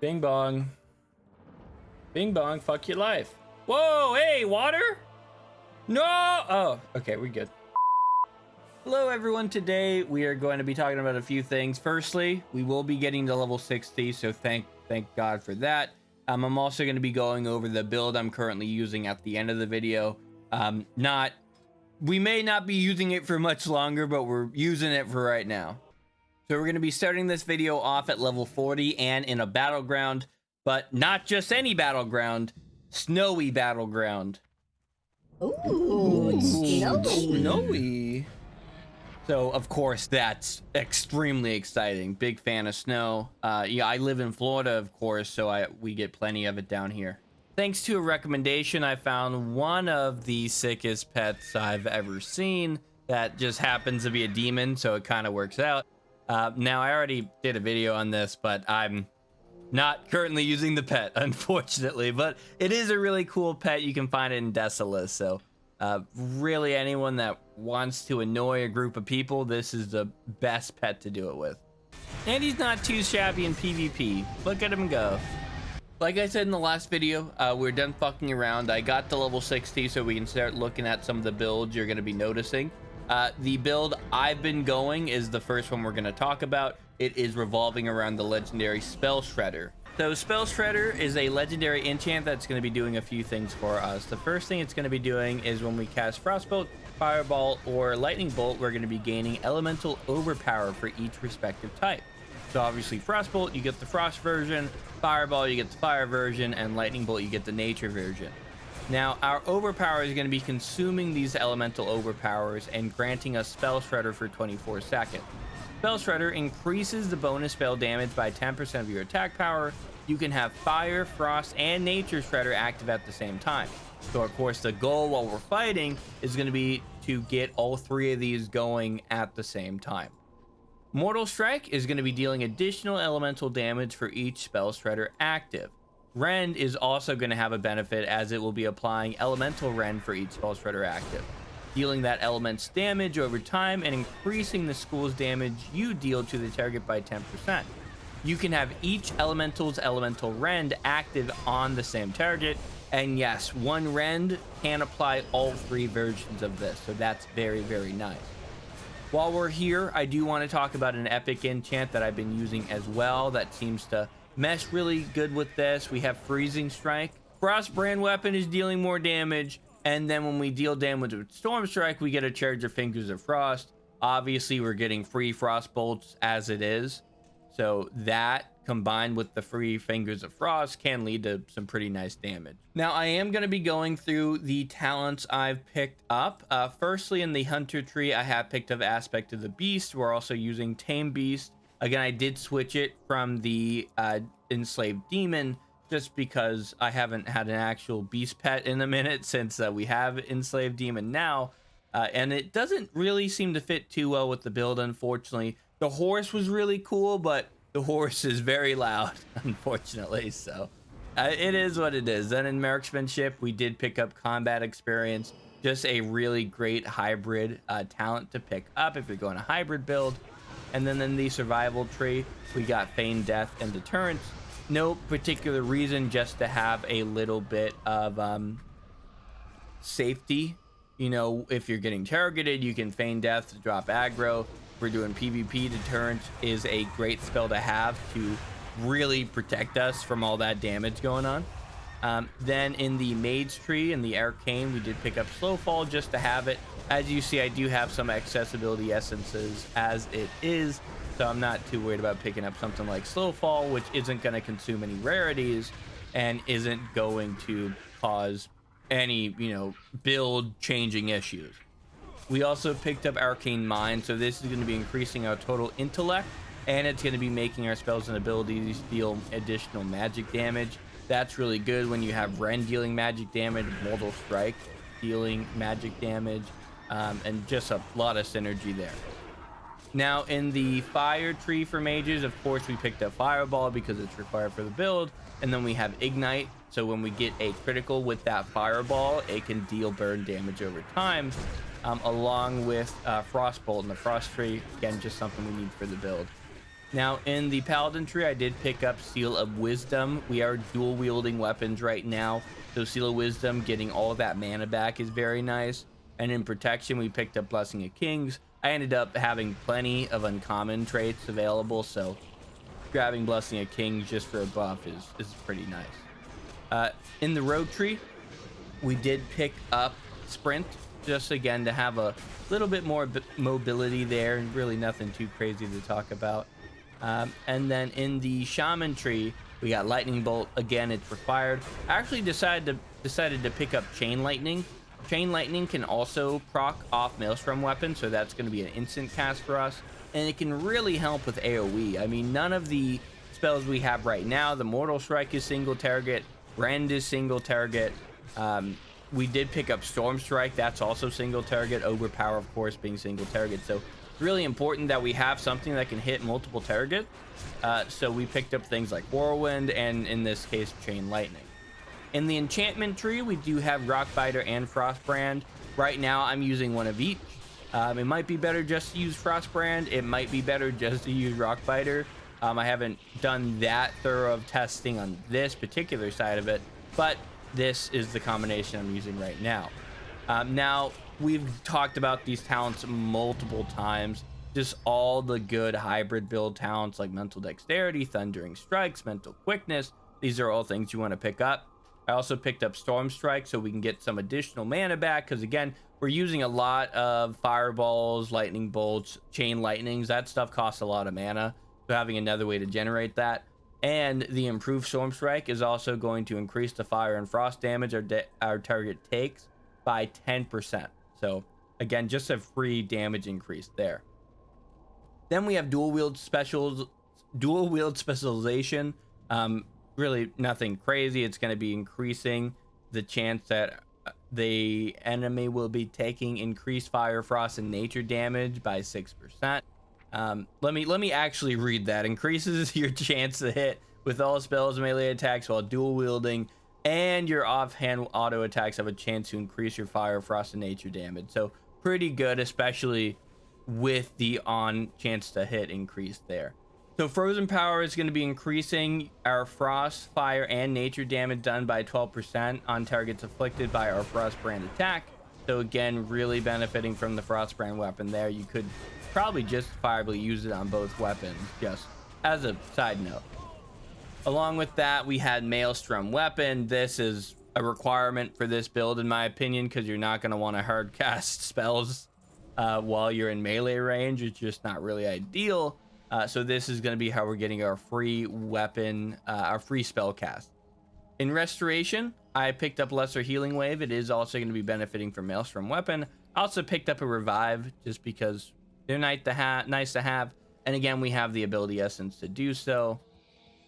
Bing bong. Bing bong, fuck your life. Whoa, hey, water? No! Oh, okay, we're good. Hello everyone, today we are going to be talking about a few things. Firstly, we will be getting to level 60, so thank God for that. I'm also going to be going over the build I'm currently using at the end of the video. We may not be using it for much longer, but we're using it for right now. So we're going to be starting this video off at level 40 and in a battleground, but not just any battleground, snowy battleground. Ooh, Snowy. So of course that's extremely exciting. Big fan of snow. Yeah, I live in Florida, of course, so we get plenty of it down here. Thanks to a recommendation, I found one of the sickest pets I've ever seen that just happens to be a demon, so it kind of works out. Now, I already did a video on this, but I'm not currently using the pet, unfortunately. But it is a really cool pet. You can find it in Decilis. So really anyone that wants to annoy a group of people, this is the best pet to do it with. And he's not too shabby in PvP. Look at him go. Like I said in the last video, we're done fucking around. I got to level 60 so we can start looking at some of the builds you're going to be noticing. The build I've been going is the first one we're going to talk about. It is revolving around the legendary Spell Shredder. So Spell Shredder is a legendary enchant that's going to be doing a few things for us. The first thing it's going to be doing is when we cast Frostbolt, Fireball, or Lightning Bolt, we're going to be gaining elemental overpower for each respective type. So obviously Frostbolt, you get the Frost version, Fireball, you get the Fire version, and Lightning Bolt, you get the Nature version. Now, our overpower is going to be consuming these elemental overpowers and granting us Spell Shredder for 24 seconds. Spell Shredder increases the bonus spell damage by 10% of your attack power. You can have Fire, Frost, and Nature Shredder active at the same time. So, of course, the goal while we're fighting is going to be to get all three of these going at the same time. Mortal Strike is going to be dealing additional elemental damage for each Spell Shredder active. Rend is also going to have a benefit as it will be applying elemental rend for each Spell Shredder active, dealing that element's damage over time and increasing the school's damage you deal to the target by 10%. You can have each elemental's elemental rend active on the same target, and yes, one rend can apply all three versions of this, so that's very, very nice. While we're here, I do want to talk about an epic enchant that I've been using as well that seems to mesh really good with this. We have Freezing Strike. Frostbrand weapon is dealing more damage, and then when we deal damage with Storm Strike, we get a charge of Fingers of Frost. Obviously, we're getting free Frost Bolts as it is, so that combined with the free Fingers of Frost can lead to some pretty nice damage. Now, I am going to be going through the talents I've picked up. Firstly, in the Hunter tree, I have picked up Aspect of the Beast. We're also using Tame Beast. Again, I did switch it from the Enslaved Demon just because I haven't had an actual beast pet in a minute since we have Enslaved Demon now. And it doesn't really seem to fit too well with the build, unfortunately. The horse was really cool, but the horse is very loud, unfortunately. So it is what it is. Then in Marksmanship, we did pick up Combat Experience. Just a really great hybrid talent to pick up if you're going a hybrid build. And then in the survival tree, we got Feign Death and Deterrence. No particular reason, just to have a little bit of safety. You know, if you're getting targeted, you can Feign Death to drop aggro. If we're doing PvP, Deterrence is a great spell to have to really protect us from all that damage going on. Then in the Mage tree and the Arcane, we did pick up Slowfall just to have it. As you see, I do have some accessibility essences as it is, so I'm not too worried about picking up something like Slowfall, which isn't going to consume any rarities and isn't going to cause any, build changing issues. We also picked up Arcane Mind, so this is going to be increasing our total intellect, and it's going to be making our spells and abilities deal additional magic damage. That's really good when you have Rend dealing magic damage, Mortal Strike dealing magic damage, and just a lot of synergy there. Now in the Fire tree for mages, of course, we picked up Fireball because it's required for the build, and then we have Ignite, so when we get a critical with that Fireball, it can deal burn damage over time, along with Frostbolt. And the Frost tree, again, just something we need for the build. Now, in the Paladin tree, I did pick up Seal of Wisdom. We are dual wielding weapons right now. So Seal of Wisdom, getting all of that mana back is very nice. And in Protection, we picked up Blessing of Kings. I ended up having plenty of uncommon traits available. So grabbing Blessing of Kings just for a buff is pretty nice. In the Rogue tree, we did pick up Sprint, just again to have a little bit more mobility there, and really nothing too crazy to talk about. And then in the Shaman tree, we got Lightning Bolt. Again, it's required. I actually decided to pick up Chain Lightning. Chain Lightning can also proc off Maelstrom weapons, so that's going to be an instant cast for us, and it can really help with AoE. I mean, none of the spells we have right now, the Mortal Strike is single target, Rend is single target. We did pick up Storm Strike, that's also single target. Overpower, of course, being single target. So it's really important that we have something that can hit multiple targets. So we picked up things like Whirlwind and, in this case, Chain Lightning. In the enchantment tree, we do have Rockbiter and Frostbrand. Right now, I'm using one of each. It might be better just to use Frostbrand. It might be better just to use Rockbiter. I haven't done that thorough of testing on this particular side of it, but this is the combination I'm using right now. Now, we've talked about these talents multiple times. Just all the good hybrid build talents like Mental Dexterity, Thundering Strikes, Mental Quickness. These are all things you want to pick up. I also picked up Storm Strike so we can get some additional mana back, because again, we're using a lot of fireballs, lightning bolts, chain lightnings. That stuff costs a lot of mana, so having another way to generate that. And the improved Storm Strike is also going to increase the fire and frost damage our target takes by 10%. So again, just a free damage increase there. Then we have dual wield specialization. Really nothing crazy. It's going to be increasing the chance that the enemy will be taking increased fire, frost, and nature damage by 6%. Let me actually read that. Increases your chance to hit with all spells and melee attacks while dual wielding, and your offhand auto attacks have a chance to increase your fire, frost, and nature damage. So pretty good, especially with the on chance to hit increase there. So Frozen Power is going to be increasing our frost, fire, and nature damage done by 12% on targets afflicted by our Frostbrand attack. So again, really benefiting from the Frostbrand weapon there. You could probably justifiably use it on both weapons, just as a side note. Along with that, we had Maelstrom weapon. This is a requirement for this build, in my opinion, because you're not going to want to hard cast spells while you're in melee range. It's just not really ideal. So this is going to be how we're getting our free weapon, our free spell cast. In Restoration, I picked up Lesser Healing Wave. It is also going to be benefiting from Maelstrom weapon. I also picked up a Revive just because they're nice to have. And again, we have the ability Essence to do so.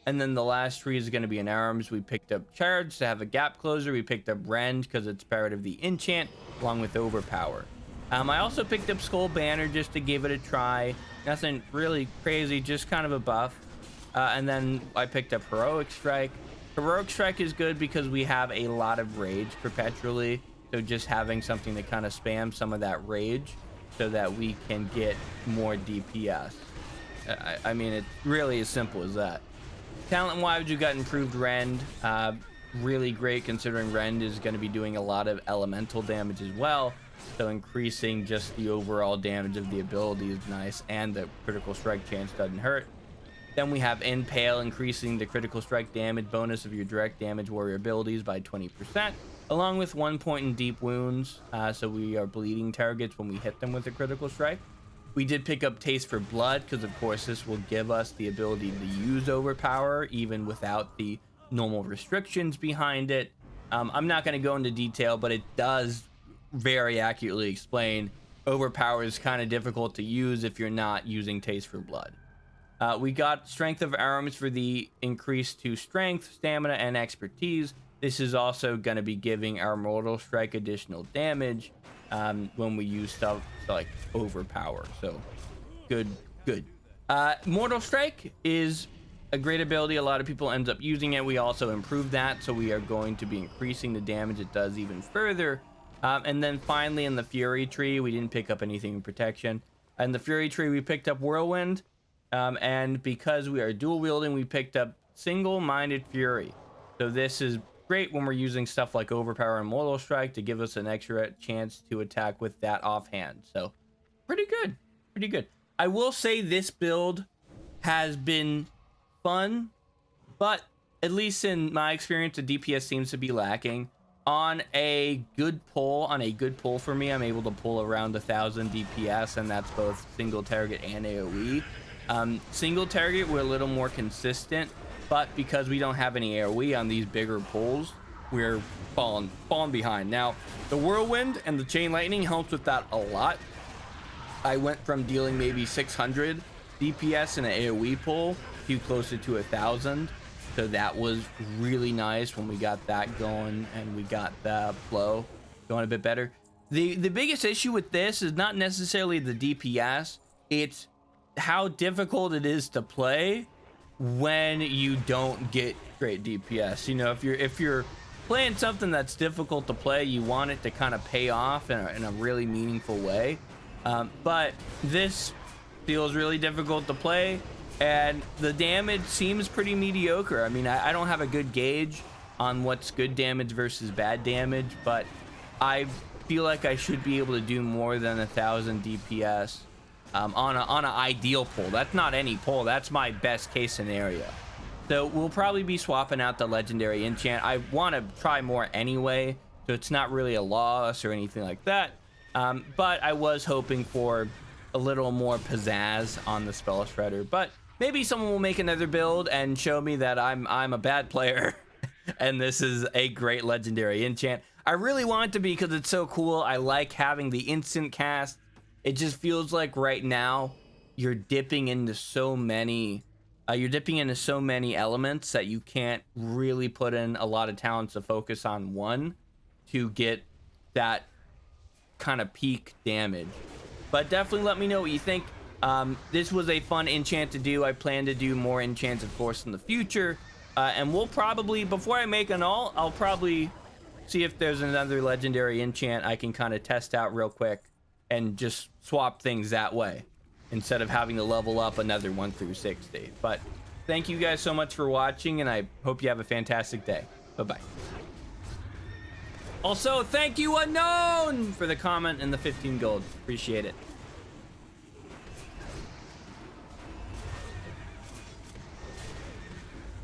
And then the last tree is going to be in Arms. We picked up Charge to have a gap closer. We picked up Rend because it's part of the enchant, along with Overpower. I also picked up Skull Banner just to give it a try. Nothing really crazy, just kind of a buff. And then I picked up Heroic Strike. Heroic Strike is good because we have a lot of rage perpetually. So just having something to kind of spam some of that rage so that we can get more DPS. I mean, it's really as simple as that. Talent-wise, you got improved Rend. Really great considering Rend is going to be doing a lot of elemental damage as well. So increasing just the overall damage of the ability is nice, and the critical strike chance doesn't hurt. Then we have Impale, increasing the critical strike damage bonus of your direct damage warrior abilities by 20%, along with 1 point in deep wounds. So we are bleeding targets when we hit them with a critical strike. We did pick up Taste for Blood because, of course, this will give us the ability to use Overpower even without the normal restrictions behind it. I'm not going to go into detail, but it does very accurately explain Overpower is kind of difficult to use if you're not using Taste for Blood. We got Strength of Arms for the increase to strength, stamina, and expertise. This is also going to be giving our Mortal Strike additional damage when we use stuff like Overpower. So good. Mortal Strike is a great ability. A lot of people end up using it. We also improved that, so we are going to be increasing the damage it does even further. And then finally in the Fury tree, we didn't pick up anything in protection. In the Fury tree, we picked up Whirlwind. And because we are dual wielding, we picked up single-minded fury. So this is great when we're using stuff like overpower and mortal strike to give us an extra chance to attack with that offhand. So pretty good, pretty good. I will say this build has been fun, but at least in my experience, the DPS seems to be lacking. On a good pull for me, I'm able to pull around 1,000 DPS, and that's both single target and AoE. Single target, we're a little more consistent, but because we don't have any AoE on these bigger pulls, we're falling behind. Now, the whirlwind and the chain lightning helps with that a lot. I went from dealing maybe 600 DPS in an AoE pull to closer to 1,000. So that was really nice when we got that going and we got the flow going a bit better. The biggest issue with this is not necessarily the DPS. It's how difficult it is to play when you don't get great DPS. You know, if you're playing something that's difficult to play, you want it to kind of pay off in a really meaningful way. But this feels really difficult to play, and the damage seems pretty mediocre. I mean, I don't have a good gauge on what's good damage versus bad damage, but I feel like I should be able to do more than 1,000 DPS on an ideal pull. That's not any pull. That's my best case scenario. So we'll probably be swapping out the legendary enchant. I want to try more anyway, so it's not really a loss or anything like that. But I was hoping for a little more pizzazz on the spell shredder. But maybe someone will make another build and show me that I'm a bad player and this is a great legendary enchant. I really want it to be because it's so cool. I like having the instant cast. It just feels like right now you're dipping into so many elements that you can't really put in a lot of talents to focus on one to get that kind of peak damage. But definitely let me know what you think. This was a fun enchant to do. I plan to do more enchants, of course, in the future. And we'll probably, before I make an ult, I'll probably see if there's another legendary enchant I can kind of test out real quick and just swap things that way instead of having to level up another 1 through 60. But thank you guys so much for watching, and I hope you have a fantastic day. Bye-bye. Also, thank you, Unknown, for the comment and the 15 gold. Appreciate it.